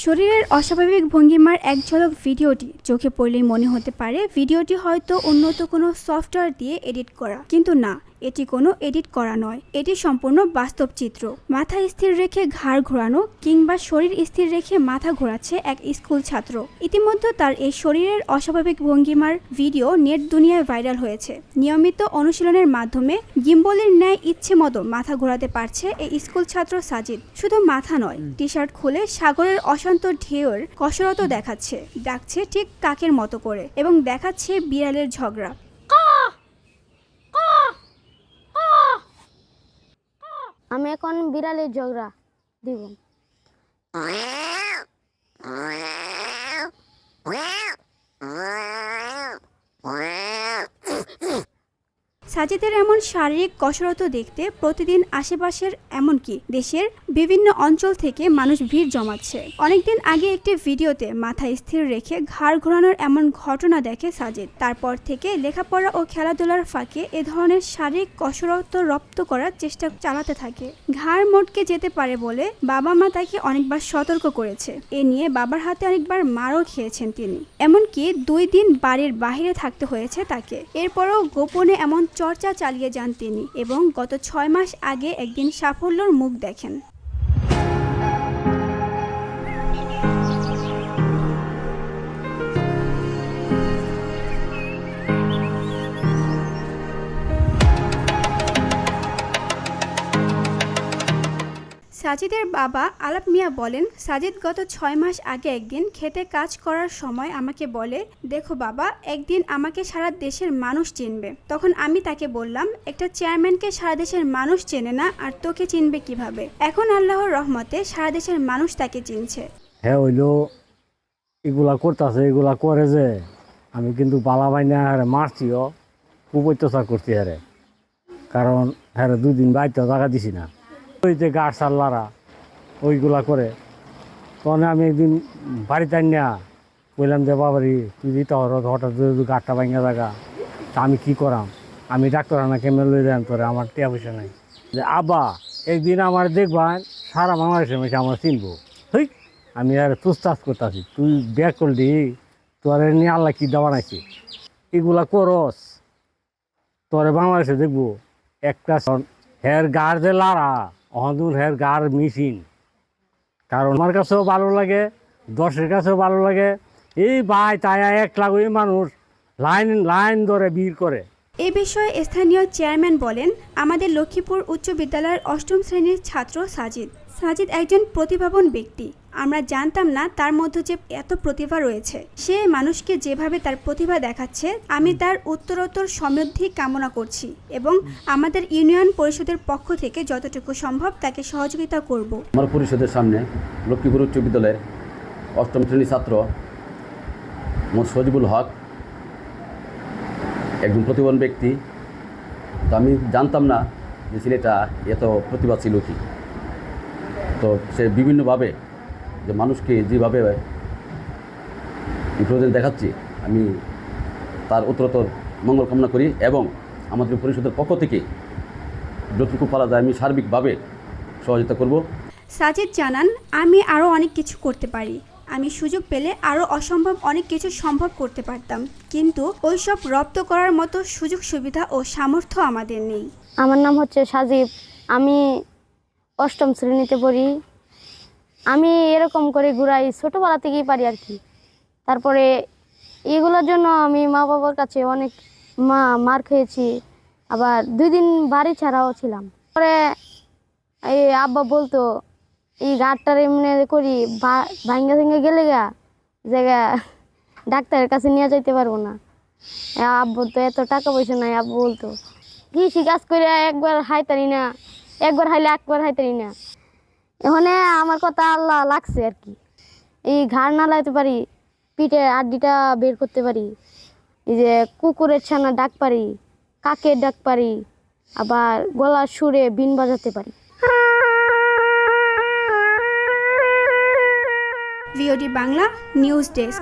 শরীরের অস্বাভাবিক ভঙ্গিমার এক ঝলক ভিডিওটি চোখে পড়লেই মনে হতে পারে ভিডিওটি হয়তো উন্নত কোনো সফটওয়্যার দিয়ে এডিট করা, কিন্তু না, এটি কোনো এডিট করা নয়। এটি সম্পূর্ণ বাস্তব চিত্র। মাথা স্থির রেখে ঘাড় ঘোরানো কিংবা শরীর স্থির রেখে মাথা ঘোরাচ্ছে এক স্কুল ছাত্র। ইতিমধ্যে তার এই শরীরের অস্বাভাবিক ভঙ্গিমার ভিডিও নেট দুনিয়ায় ভাইরাল হয়েছে। নিয়মিত অনুশীলনের মাধ্যমে গিম্বলের ন্যায় ইচ্ছে মতো মাথা ঘোরাতে পারছে এই স্কুল ছাত্র সাজিদ। শুধু মাথা নয়, টি শার্ট খুলে সাগরের অশান্ত ঢেউয়ের কসরত দেখাচ্ছে, ডাকছে ঠিক কাকের মতো করে এবং দেখাচ্ছে বিড়ালের ঝগড়া। আমি এখন বিড়ালের ঝগড়া দিব। সাজিদের এমন শারীরিক কসরত দেখতে প্রতিদিন আশেপাশের এমনকি দেশের বিভিন্ন অঞ্চল থেকে মানুষ ভিড় জমাচ্ছে। অনেকদিন আগে একটি ভিডিওতে মাথা স্থির রেখে ঘাড় ঘোরানোর এমন ঘটনা দেখে সাজিদ। তারপর থেকে লেখাপড়া ও খেলাধুলার ফাঁকে এ ধরনের শারীরিক কসরত রপ্ত করার চেষ্টা চালাতে থাকে। ঘাড় মটকে যেতে পারে বলে বাবা মা তাকে অনেকবার সতর্ক করেছে। এ নিয়ে বাবার হাতে অনেকবার মারও খেয়েছেন তিনি। এমনকি 2 দিন বাড়ির বাইরে থাকতে হয়েছে তাকে। এরপরও গোপনে এমন চর্চা চালিয়ে যান তিনি এবং গত 6 মাস আগে একদিন সাফল্যর মুখ দেখেন। সাজিদের বাবা আলাপ মিয়া বলেন, সাজিদ গত 6 মাস আগে একদিন খেতে কাজ করার সময় আমাকে বলে, দেখো বাবা, একদিন আমাকে সারা দেশের মানুষ চিনবে। তখন আমি তাকে বললাম, একটা চেয়ারম্যানকে সারা দেশের মানুষ চেনে না, আর তোকে চিনবে কিভাবে? এখন আল্লাহর রহমতে সারা দেশের মানুষ তাকে চিনছে। হ্যাঁ হইলো এগুলা করতেছে, এগুলা করে যে আমি কিন্তু বালা বাইনা হারে মারছিও, খুব অত্যাচার করছি হারে। কারণ হ্যাঁ 2 দিন বাইতে টাকা দিছি না, ওই যে গাছ সাল্লারা ওইগুলা করে। তখন আমি একদিন বাড়িতে আনিয়া বললাম যে বাবারি তুই দিতে হঠাৎ গাছটা ভাঙা জায়গা, তা আমি কী করাম? আমি ডাক্তার আনা কেমন লই দেন তোরে, আমার টিয়া পয়সা নাই। যে আব্বা একদিন আমার দেখবান সারা বাংলাদেশের মেশে আমার চিনবো। ঠিক আমি আর তুস্তাস করতেছি, তুই ব্যাক করলি, তোরে নিয়ে আল্লাহ কী দেওয়া নাইছি, এগুলা করস তোরে বাংলাদেশে দেখবো। একটা হের গার যে লাড়া অহদুর হের গার মেশিন, কারণ আমার কাছেও ভালো লাগে, দশের কাছেও ভালো লাগে। এই ভাই তাই 1 লাখ ওই মানুষ লাইন লাইন ধরে ভিড় করে। এ বিষয়ে স্থানীয় চেয়ারম্যান বলেন, আমাদের লক্ষ্মীপুর উচ্চ বিদ্যালয়ের 8ম শ্রেণীর ছাত্র সাজিদ। সাজিদ একজন প্রতিভাবান ব্যক্তি। আমরা জানতাম না তার মধ্যে যে এত প্রতিভা রয়েছে। সে মানুষকে যেভাবে তার প্রতিভা দেখাচ্ছে, আমি তার উত্তরোত্তর সমৃদ্ধি কামনা করছি এবং আমাদের ইউনিয়ন পরিষদের পক্ষ থেকে যতটুকু সম্ভব তাকে সহযোগিতা করব। আমার পরিষদের সামনে লক্ষ্মীপুর উচ্চ বিদ্যালয়ের 8ম শ্রেণীর ছাত্র মোহাম্মদ সজিবুল হক একজন প্রতিভাবান ব্যক্তি। তো আমি জানতাম না যে ছেলেটা এত প্রতিভা ছিল কি। তো সে বিভিন্নভাবে যে মানুষকে যেভাবে ইমপ্রুভমেন্ট দেখাচ্ছি, আমি তার উত্তরোত্তর মঙ্গল কামনা করি এবং আমাদের পরিষদের পক্ষ থেকে যতটুকু পারা যায় আমি সার্বিকভাবে সহযোগিতা করব। সাজিদ জানান, আমি আরও অনেক কিছু করতে পারি। আমি সুযোগ পেলে আরও অসম্ভব অনেক কিছু সম্ভব করতে পারতাম, কিন্তু ওইসব রপ্ত করার মতো সুযোগ সুবিধা ও সামর্থ্য আমাদের নেই। আমার নাম হচ্ছে সাজিব, আমি 8ম শ্রেণীতে পড়ি। আমি এরকম করে ঘুরাই ছোটোবেলা থেকেই পারি আর কি। তারপরে এগুলোর জন্য আমি মা বাবার কাছে অনেক মার খেয়েছি, আবার 2 দিন বাড়ি ছাড়াও ছিলাম। পরে এই আব্বা বলতো, এই গাড়টার এমনি করি ভাঙ্গা ভেঙে গেলে জায়গা ডাক্তারের কাছে নিয়ে যাইতে পারবো না। আব্বু তো এত টাকা পয়সা নাই। আব্বু বলতো, কৃষি কাজ করে একবার হাইতারি না, একবার হাইলে একবার হাইতারি না। এখানে আমার কথা আল্লাহ লাগছে আর কি। এই ঘাড় নালাইতে পারি, পিঠে আড্ডিটা বের করতে পারি, এই যে কুকুরের ছানা ডাক পারি, কাকের ডাক পারি, আবার গলার সুরে বিন বাজাতে পারি। VOD Bangla news desk.